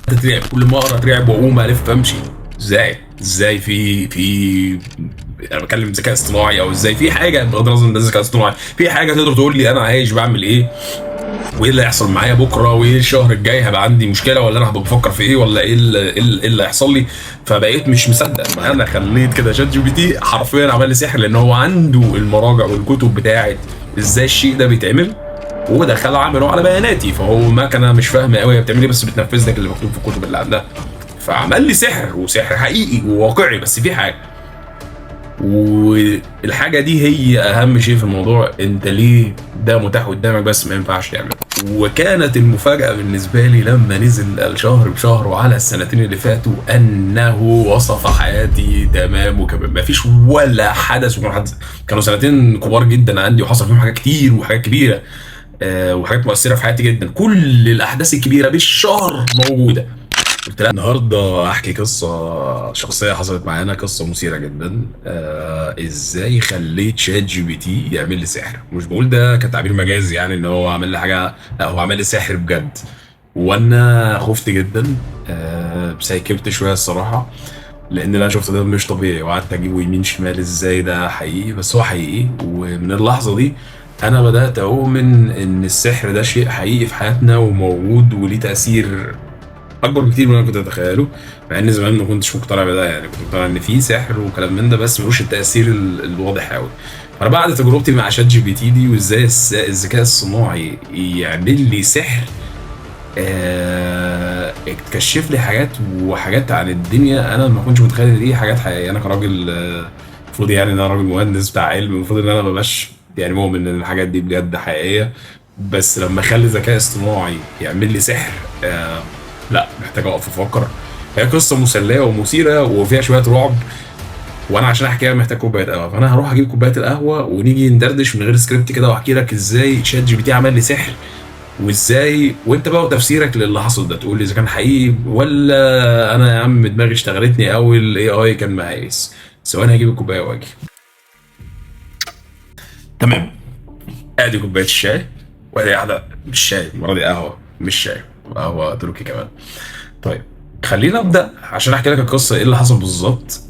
تترعب، كل ما اقرا اترعب واقوم الف امشي. ازاي في انا بتكلم ذكاء اصطناعي، او ازاي في حاجه بغض النظر ان ده ذكاء اصطناعي، في حاجه تقدر تقول لي انا عايش بعمل ايه، وايه اللي هيحصل معايا بكره، وايه الشهر الجاي هبقى عندي مشكله، ولا انا هبقى بفكر في ايه، ولا ايه اللي هيحصل لي. فبقيت مش مصدق، ما انا خليت كده شات جي بي تي حرفيا عمل لي سحر، لان هو عنده المراجع والكتب بتاعت ازاي الشيء ده بيتعمل، ودخل عمله على بياناتي. فهو مكنه مش فاهمه قوي هي بتعمل ايه، بس بتنفذ لك اللي مكتوب في الكتب اللي عندها. فعمل لي سحر، وسحر حقيقي وواقعي. بس في حاجه، والحاجه دي هي اهم شيء في الموضوع، انت ليه ده متاح قدامك بس ما ينفعش تعمله. وكانت المفاجاه بالنسبه لي لما نزل الشهر بشهر وعلى السنتين اللي فاتوا انه وصف حياتي تمام وكمان، ما فيش ولا حدث ولا حدث. كانوا سنتين كبار جدا عندي، وحصل فيهم حاجات كتير وحاجات كبيره، وحاجات مؤثره في حياتي جدا. كل الاحداث الكبيره بالشهر موجوده. قلت لها النهارده احكي قصه شخصيه حصلت معانا، قصه مثيره جدا. ازاي خليت شات جي بي تي يعمل لي سحر. مش بقول ده كتعبير مجازي يعني ان هو عمل لي حاجه، لا هو عمل لي سحر بجد. وانا خفت جدا، سايكبت شويه الصراحه، لان اللي انا شفته ده مش طبيعي. وقعدت اجيبه يمين شمال ازاي ده حقيقي، بس هو حقيقي. ومن اللحظه دي انا بدات اؤمن ان السحر ده شيء حقيقي في حياتنا وموجود وليه تاثير اكبر بكتير من اللي انا كنت اتخيله. مع ان زمان ما كنتش مقتنع بده، يعني كنت مقتنع ان في سحر وكلام من ده، بس ملوش التاثير الواضح قوي. فانا بعد تجربتي مع شات جي بي تي دي، وازاي الذكاء الصناعي يعمل لي سحر، اتكشف لي حاجات وحاجات عن الدنيا انا ما كنتش متخيل ان دي حاجات حقيقيه. انا كراجل، المفروض يعني ان انا راجل مهندس بتاع علم، المفروض ان انا ما بقاش يعني مؤمن ان الحاجات دي بجد حقيقيه. بس لما اخلي ذكاء اصطناعي يعمل لي سحر، لا محتاج اقف افكر. هي قصه مسليه ومثيره وفيها شويه رعب، وانا عشان احكيها محتاج كوبايه قهوه. فانا هروح اجيب كوبايه القهوه ونيجي ندردش من غير سكريبت كده، واحكي لك ازاي شات جي بي تي عمل لي سحر، وازاي وانت بقى وتفسيرك للي حصل ده تقول لي اذا كان حقيقي ولا انا يا عم دماغي اشتغلتني او الاي اي كان مهيس. ثواني هجيب الكوبايه واجي. تمام، ادي كوبايه الشاي، وادي واحده مش شاي، المره دي قهوه مش شاي، قهوه تركي كمان. طيب خلينا ابدا عشان احكي لك القصه ايه اللي حصل بالظبط.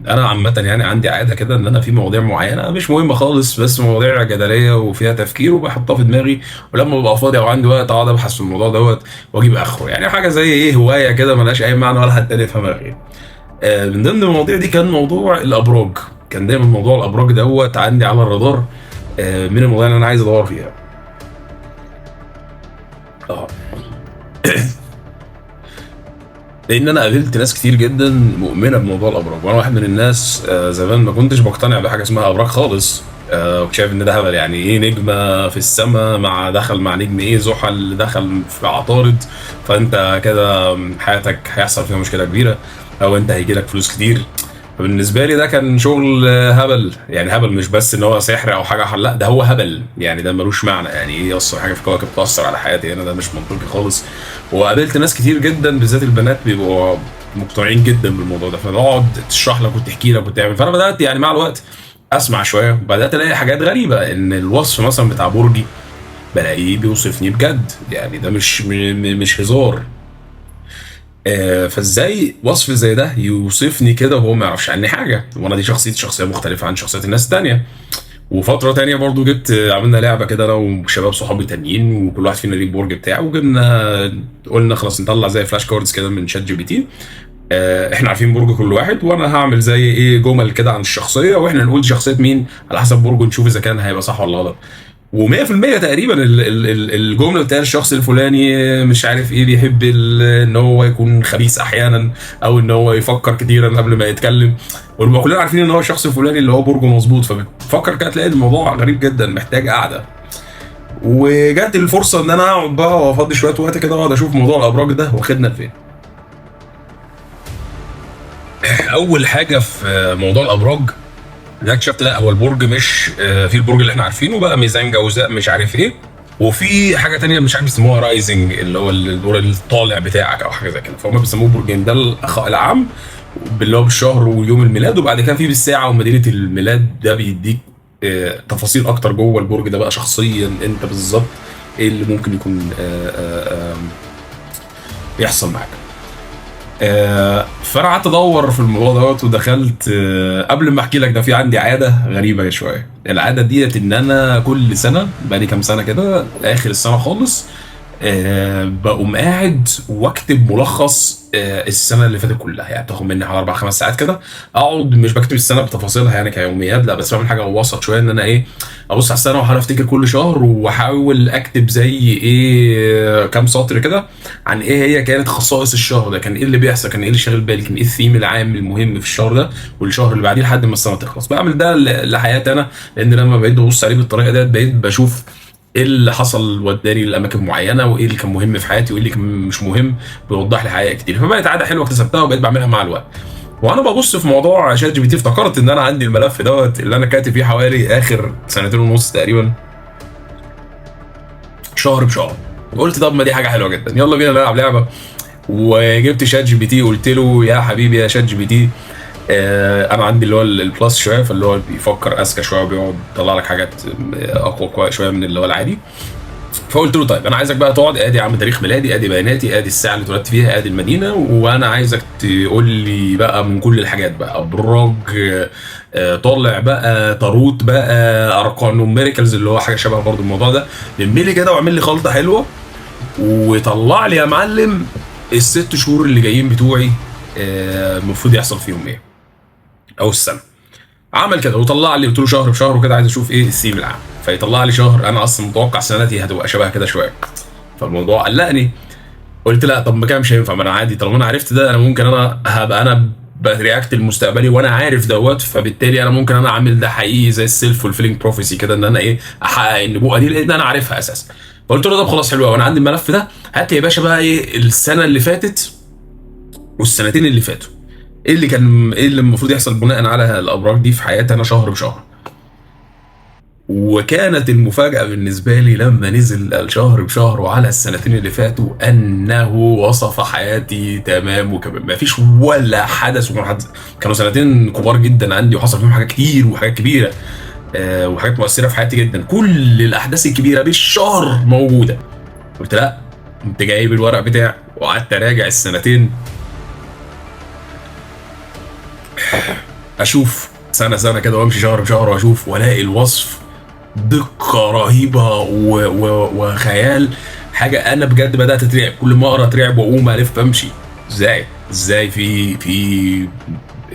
انا عامه يعني عندي عاده كده ان انا في مواضيع معينه مش مهمه خالص، بس مواضيع جدليه وفيها تفكير وبحطها في دماغي، ولما ببقى فاضي او عندي وقت اقعد ابحث في الموضوع دوت واجيب اخره. يعني حاجه زي ايه، هوايه كده ملهاش اي معنى ولا حد تاني يفهمها غيري. من ضمن المواضيع دي كان موضوع الابراج. كان دايما موضوع الابراج دوت عندي على الرادار، من المواضيع اللي انا عايز ادور فيها. اه لان انا قابلت ناس كتير جدا مؤمنه بموضوع الابراج، وانا واحد من الناس. زمان ما كنتش بقتنع بحاجه اسمها ابراج خالص. كنت شايف ان ده هبل. يعني ايه نجمه في السماء مع دخل مع نجم ايه زحل دخل في عطارد، فانت كده حياتك هيحصل فيها مشكله كبيره، او انت هيجي لك فلوس كتير. فبالنسبه لي ده كان شغل هبل. يعني هبل مش بس ان هو سحر او حاجه لا، ده هو هبل. يعني ده ملوش معنى. يعني ايه اصلا حاجه في كواكب تاثر على حياتي هنا؟ ده مش منطقي خالص. وقابلت ناس كتير جدا بالذات البنات بيبقوا مقتنعين جدا بالموضوع ده، فتقعد تشرح لك وتحكي لك وتعمل. فانا بدات يعني مع الوقت اسمع شويه، وبدات الاقي حاجات غريبه. ان الوصف مثلا بتاع برجي بلاقيه بيوصفني بجد، يعني ده مش هزار. فازاي وصف زي ده يوصفني كده وهو ما يعرفش عني حاجه، وانا دي شخصيتي شخصيه مختلفه عن شخصيات الناس التانيه. وفتره تانية برضو جبت، عملنا لعبه كده انا وشباب صحابي تانيين، وكل واحد فينا ليه البرج بتاعه، وجبنا قلنا خلاص نطلع زي فلاش كاردز كده من شات جي بي تي. احنا عارفين برج كل واحد، وانا هعمل زي ايه جمل كده عن الشخصيه، واحنا نقول شخصيه مين على حسب برجه، نشوف اذا كان هيبقى صح ولا غلط. و100% تقريبا الجمله بتاعت الشخص الفلاني مش عارف ايه بيحب ان هو يكون خبيث احيانا، او ان هو يفكر كتيرا قبل ما يتكلم. ونبقى كلنا عارفين ان هو الشخص الفلاني اللي هو برجه مظبوط. فبتفكر كده تلاقي الموضوع غريب جدا محتاج قعده. وجات الفرصه ان انا اقعد بقى وافضي شويه وقت كده واقعد اشوف موضوع الابراج ده واخدنا لفين. اول حاجه في موضوع الابراج ده اكتشفت لا هو البرج مش في البرج اللي احنا عارفينه بقى ميزان جوزاء مش عارف ايه، وفي حاجه تانية مش عارف بيسموها رايزنج اللي هو الدور الطالع بتاعك او حاجه زي كده. فهم بيسموه برجين، ده العام اللي هو بالشهر ويوم الميلاد، وبعد كده في بالساعه ومدينه الميلاد. ده بيديك تفاصيل اكتر جوه البرج ده بقى شخصيا انت بالظبط ايه اللي ممكن يكون يحصل معاك. فانا قعدت ادور في الموضوع دوت ودخلت. قبل ما احكي لك ده، في عندي عاده غريبه شويه. العاده ديت ان انا كل سنه بقى لي كام سنه كده، اخر السنه خالص بقوم قاعد واكتب ملخص السنه اللي فاتت كلها. يعني بتاخد مني حوالي 4 5 ساعات كده، اقعد مش بكتب السنه بتفاصيلها يعني كيوميات، لا بس بعمل حاجه وسط شويه، ان انا ايه، ابص على السنه واحاول افتكر كل شهر، واحاول اكتب زي ايه كام سطر كده عن ايه هي كانت خصائص الشهر ده، كان ايه اللي بيحصل، كان ايه اللي شاغل بالي، كان ايه الثيم العام المهم في الشهر ده والشهر اللي بعديه لحد ما السنه تخلص. بعمل ده لحياتي انا، لان لما بقيت ببص عليه بالطريقه ديت بقيت بشوف ايه اللي حصل وداني لاماكن معينه، وايه اللي كان مهم في حياتي وايه اللي كان مش مهم، بيوضح لي حاجات كتير. فبقت عاده حلوه اكتسبتها وبقيت بعملها مع الوقت. وانا ببص في موضوع شات جي بي تي افتكرت ان انا عندي الملف دوت اللي انا كاتب فيه حوالي اخر سنتين ونص تقريبا، شهر بشهر. قلت طب ما دي حاجه حلوه جدا، يلا بينا نلعب لعبه. وجبت شات جي بي تي، قلت له يا حبيبي يا شات جي بي تي، انا عندي اللي هو البلس شويه، فاللي هو بيفكر اذكى شويه وبيقعد يطلع لك حاجات اقوى شويه من اللي هو العادي. فقلت له طيب انا عايزك بقى تقعد، ادي يا عم تاريخ ميلادي، ادي بياناتي، ادي الساعه اللي اتولدت فيها، ادي المدينه، وانا عايزك تقول لي بقى من كل الحاجات بقى، ابراج، طالع بقى، طاروت بقى، ارقام نوميريكالز اللي هو حاجه شبه برضو الموضوع ده، لم لي كده واعمل لي خلطه حلوه، وطلع لي يا معلم ال6 شهور اللي جايين بتوعي المفروض يحصل فيهم ايه، او السنه. عمل كده وطلع لي، قلت له شهر بشهر وكده، عايز اشوف ايه الثيم العام. فيطلع لي شهر انا اصلا متوقع سنتي هتبقى شبه كده شويه، فالموضوع قلقني. قلت لا طب ما كده مش هينفع، ما انا عادي طالما انا عرفت ده، انا ممكن انا هبقى انا برياكت المستقبلي وانا عارف دوت، فبالتالي انا ممكن انا اعمل ده حقيقي زي السيلف فولفيلينج بروفيسي كده، ان انا ايه، احقق النبوءه دي لان انا عارفها اساسا. فقلت له طب خلاص حلو قوي، انا عندي الملف ده، هات لي يا باشا بقى ايه السنه اللي فاتت والسنتين اللي فاتوا، ايه اللي كان، ايه اللي المفروض يحصل بناء على الابراج دي في حياتي انا شهر بشهر. وكانت المفاجأة بالنسبة لي لما نزل الشهر بشهر وعلى السنتين اللي فاتوا أنه وصف حياتي تمام وكمان، ما فيش ولا حدث ولا حدث. كانوا سنتين كبار جدا عندي وحصل فيهم حاجات كتير وحاجات كبيرة، وحاجات مؤثرة في حياتي جدا، كل الأحداث الكبيرة بالشهر موجودة. قلت لا، قمت جايب الورق بتاعي وقعدت أراجع السنتين، أشوف سنة سنة كده وأمشي شهر بشهر وأشوف وألاقي الوصف دقة رهيبة وخيال. حاجة أنا بجد بدأت أترعب، كل ما أقرأ أترعب وأقوم ألف أمشي. إزاي في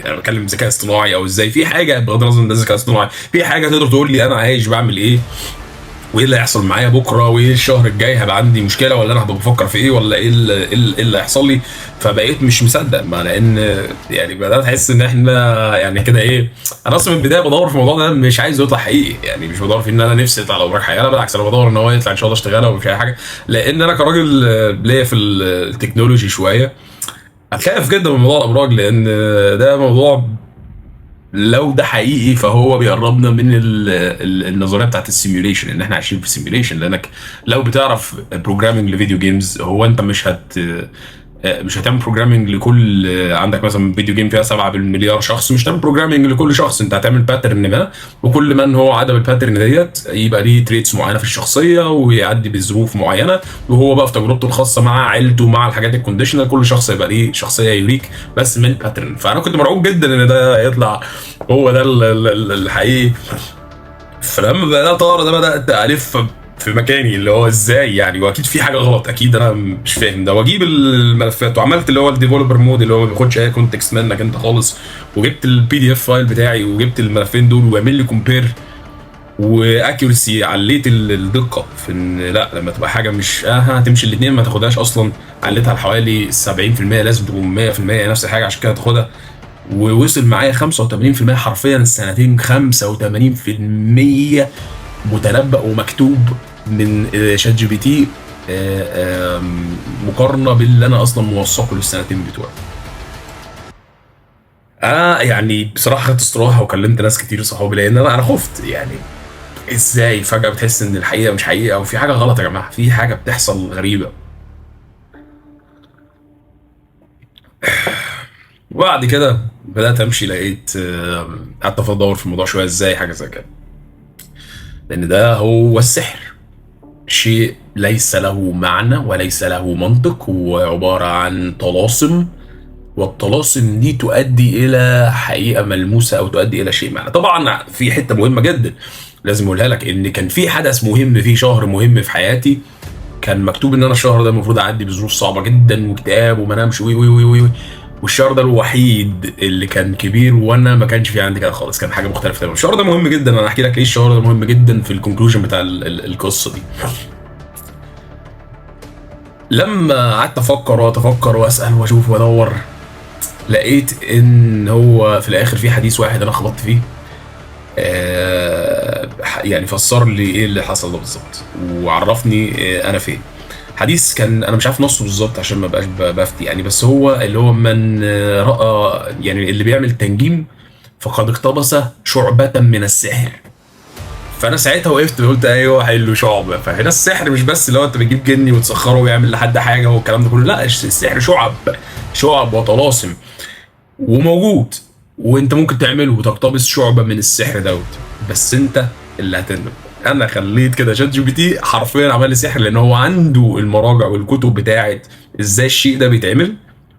أنا بتكلم ذكاء اصطناعي، أو إزاي في حاجة بغض النظر إن ده ذكاء اصطناعي، في حاجة تقدر تقول لي أنا عايش بعمل إيه، وايه اللي هيحصل معايا بكره، وايه الشهر الجاي هبقى عندي مشكله، ولا انا هبقى بفكر في ايه، ولا ايه اللي هيحصل لي. فبقيت مش مصدق، مع لان يعني بدات احس ان احنا يعني كده ايه، انا اصلا من البدايه بدور في الموضوع ده مش عايز يطلع حقيقي، يعني مش بدور في ان انا نفسي يطلع اوراق حقيقيه، لا بالعكس انا بدور ان هو يطلع ان شاء الله اشتغلها ومش اي حاجه، لان انا كراجل ليا في التكنولوجي شويه هتخاف جدا من موضوع الابراج، لان ده موضوع لو ده حقيقي فهو بيقربنا من النظريه بتاعت السيميوليشن، ان احنا عايشين في سيميوليشن. لانك لو بتعرف بروجرامنج لفيديو جيمز، هو انت مش هتعمل بروجرامنج لكل، عندك مثلا فيديو جيم فيها 7 بالمليار شخص، مش هتعمل بروجرامنج لكل شخص، انت هتعمل باترن ما، وكل من هو عدم الباترن ديت يبقى ليه تريتس معينه في الشخصيه ويعدي بظروف معينه، وهو بقى في تجربته الخاصه مع عيلته مع الحاجات الكونديشنال، كل شخص يبقى ليه شخصيه يوريك بس من باترن. فانا كنت مرعوب جدا ان ده يطلع هو ده الحقيقي. فلما بدات اقرا ده بدات الف في مكاني اللي هو ازاي يعني، واكيد في حاجه غلط، اكيد انا مش فاهم ده، واجيب الملفات وعملت اللي هو الديفلوبر مود اللي هو ما بياخدش اي كونتكست منك انت خالص، وجبت البي دي اف فايل بتاعي وجبت الملفين دول واعمل لي كومبير واكيورسي، عليت الدقه في ان لا لما تبقى حاجه مش هتمشي الاثنين ما تاخدهاش اصلا، عليتها لحوالي 70%، لازم تكون 100% نفس الحاجه عشان كده تاخدها. ووصل معايا 85% حرفيا السنتين 85% متنبأ ومكتوب من شات جي بي تي، مقارنه باللي انا اصلا موثقه للسنتين بتوعي. انا يعني بصراحه خدت استراحه وكلمت ناس كتير صحابي، لان انا خفت يعني ازاي فجاه بتحس ان الحقيقه مش حقيقه او في حاجه غلط يا جماعه، في حاجه بتحصل غريبه. وبعد كده بدات امشي، لقيت قعدت ادور في الموضوع شويه ازاي حاجه زي كده، لان ده هو السحر، شيء ليس له معنى وليس له منطق، هو عبارة عن طلاسم، والطلاسم دي تؤدي الى حقيقه ملموسه او تؤدي الى شيء معنى. طبعا في حته مهمه جدا لازم اقولها لك، ان كان في حدث مهم في شهر مهم في حياتي، كان مكتوب ان انا الشهر ده المفروض اعدي بظروف صعبه جدا واكتئاب وما انامش وي وي وي وي، والشهر ده الوحيد اللي كان كبير وانا ما كانش في عندي كده خالص، كان حاجه مختلفه تماما. الشهر ده مهم جدا، انا احكي لك ليه الشهر ده مهم جدا في الكونكلوجن بتاع القصه دي. لما قعدت افكر واتفكر واسال واشوف وادور، لقيت ان هو في الاخر في حديث واحد انا خبطت فيه، يعني فسر لي ايه اللي حصل ده بالظبط وعرفني انا فين. حديث كان انا مش عارف نصه بالظبط عشان ما بقاش بفتي يعني، بس هو اللي هو من راى يعني اللي بيعمل تنجيم فقد اقتبس شعبة من السحر. فانا ساعتها وقفت قلت ايوه حلو شعب. فهنا السحر مش بس لو انت بتجيب جني وتسخره ويعمل لحد حاجه والكلام ده كله، لا السحر شعب، شعب وطلاسم وموجود، وانت ممكن تعمله وتقتبس شعبة من السحر دوت، بس انت اللي هتندم. انا خليت كده شات جي بي تي حرفيا عمل لي سحر، لان هو عنده المراجع والكتب بتاعت ازاي الشيء ده بيتعمل،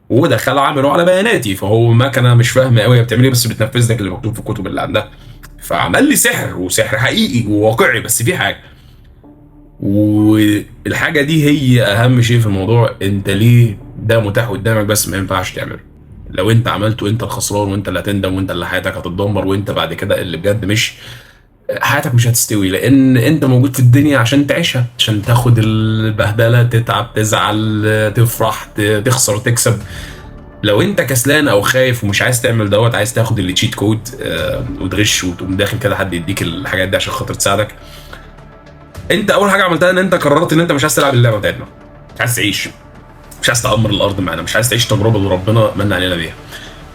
ودخل عمله على بياناتي، فهو مكنه مش فاهمه قوي هي بتعمل ايه، بس بتنفذ لك اللي مكتوب في الكتب اللي عندها. فعمل لي سحر، وسحر حقيقي وواقعي، بس في حاجه، والحاجه دي هي اهم شيء في الموضوع. انت ليه ده متاح قدامك بس ما ينفعش تعمله؟ لو انت عملته انت الخسران، وانت اللي هتندم، وانت اللي حياتك هتتدمر، وانت بعد كده اللي بجد مش حياتك مش هتستوي، لان انت موجود في الدنيا عشان تعيشها، عشان تاخد البهدله، تتعب، تزعل، تفرح، تخسر، تكسب. لو انت كسلان او خايف ومش عايز تعمل دوت، عايز تاخد اللي تشيت كود وتغش وتقوم داخل كده حد يديك الحاجات دي عشان خاطر تساعدك، انت اول حاجه عملتها ان انت قررت ان انت مش عايز تلعب اللعبه بتاعتنا، مش عايز تعيش، مش عايز تأمر الارض معانا، مش عايز تعيش التجربه اللي ربنا من علينا بيها.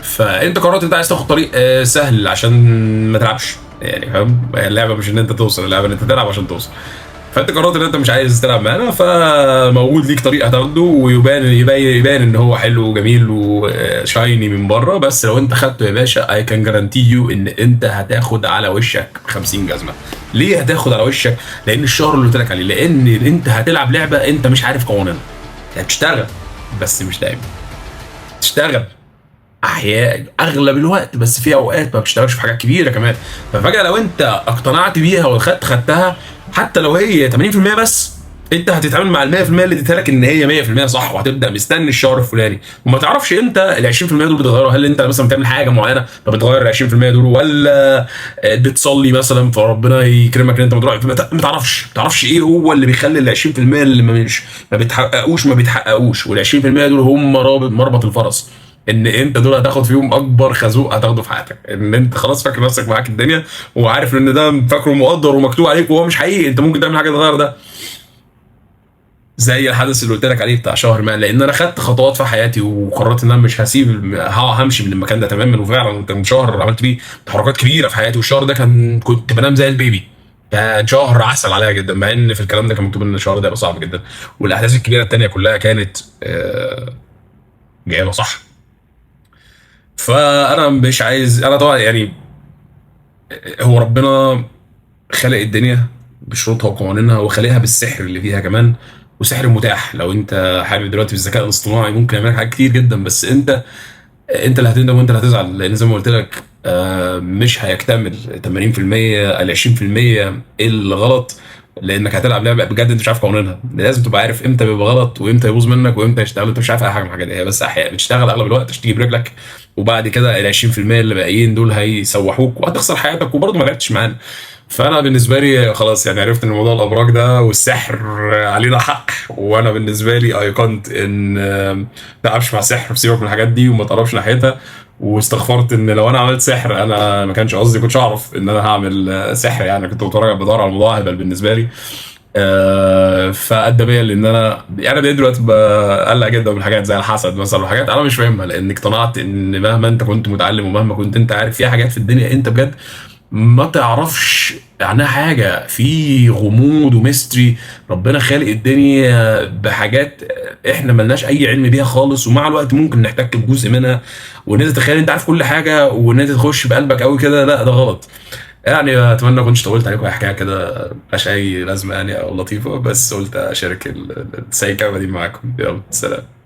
فانت قررت انت عايز تاخد طريق سهل عشان ما تلعبش، يعني فاهم؟ اللعبه مش ان انت توصل، اللعبه ان انت تلعب عشان توصل. فانت قررت ان انت مش عايز تلعب معانا، فموجود ليك طريق هتاخده ويبان ان هو حلو وجميل وشايني من بره، بس لو انت خدته يا باشا اي كان جارانتي يو ان انت هتاخد على وشك 50 جزمه. ليه هتاخد على وشك؟ لان الشهر اللي قلت لك عليه، لان انت هتلعب لعبه انت مش عارف قوانينها. هتشتغل بس مش دايما، تشتغل احياء اغلب الوقت، بس في اوقات ما بتشتغلش في حاجات كبيره كمان. ففجاه لو انت اقتنعت بيها خدتها، حتى لو هي 80% بس، انت هتتعامل مع ال 100% اللي اديتها لك ان هي 100% صح، وهتبدا مستني الشهر الفلاني، وما تعرفش امتى ال 20% دول بتغيروا. هل انت مثلا بتعمل حاجه معينه فبتغير ال 20% دول، ولا بتصلي مثلا فربنا يكرمك ان انت ما تعرفش ايه هو اللي بيخلي ال 20% اللي مش ما بيتحققوش، وال 20% دول هم مربط الفرس، ان انت دول هتاخد فيهم اكبر خازوق هتاخده في حياتك. ان انت خلاص فاكر نفسك معاك الدنيا، وعارف ان ده فاكره مقدر ومكتوب عليك، وهو مش حقيقي، انت ممكن تعمل حاجه تغير ده. زي الحدث اللي قلت لك عليه بتاع شهر ما، لان انا خدت خطوات في حياتي وقررت ان انا مش هسيب، همشي من المكان ده تماما. وفعلا كان شهر عملت فيه تحركات كبيره في حياتي، والشهر ده كنت بنام زي البيبي، كان شهر عسل عليا جدا، مع ان في الكلام ده كان مكتوب ان الشهر ده هيبقى صعب جدا. والاحداث الكبيره التانيه كلها كانت جايه صح. فانا مش عايز، انا طبعا يعني هو ربنا خلق الدنيا بشروطها وقوانينها، وخلقها بالسحر اللي فيها كمان، وسحر متاح. لو انت حابب دلوقتي في الذكاء الاصطناعي ممكن يعمل لك حاجات كتير جدا، بس انت اللي هتندم وانت اللي هتزعل، لان زي ما قلت لك مش هيكتمل 80%، ال 20% اللي غلط، لانك هتلعب لعبه بجد انت مش عارف قوانينها. لازم تبقى عارف امتى بيبقى غلط وامتى يبوظ منك وامتى يشتغل. انت مش عارف اي حاجه من الحاجات دي، هي بس احياء بتشتغل اغلب الوقت عشان تيجي برجلك، وبعد كده ال 20% اللي باقيين دول هيسوحوك وهتخسر حياتك، وبرضه ما لعبتش معانا. فانا بالنسبه لي خلاص يعني عرفت ان موضوع الابراج ده والسحر علينا حق، وانا بالنسبه لي ايقنت ان ما تلعبش مع سحر، وسيبك من الحاجات دي وما تقربش ناحيتها. واستغفرت ان لو انا عملت سحر انا ما كانش قصدي، كنتش اعرف ان انا هعمل سحر، يعني كنت بدور على الموضوع هبل بالنسبه لي. فادى بيا لان انا يعني بقيت دلوقتي بقلق جدا من حاجات زي الحسد مثلا، وحاجات انا مش فاهمها، لان اقتنعت ان مهما انت كنت متعلم ومهما كنت انت عارف، في حاجات في الدنيا انت بجد ما تعرفش عنها حاجة، في غموض وميستري. ربنا خالق الدنيا بحاجات احنا ملناش اي علم بيها خالص، ومع الوقت ممكن نحتك بجزء منها، وان انت تتخيل انت عارف كل حاجة، وان انت تخش بقلبك قوي كده، لا ده غلط. يعني اتمنى ما كنتش طولت عليكم، اي حكايه كده ملهاش اي لازمه يعني او لطيفه، بس قلت اشارك السايكه دي معاكم. يلا سلام.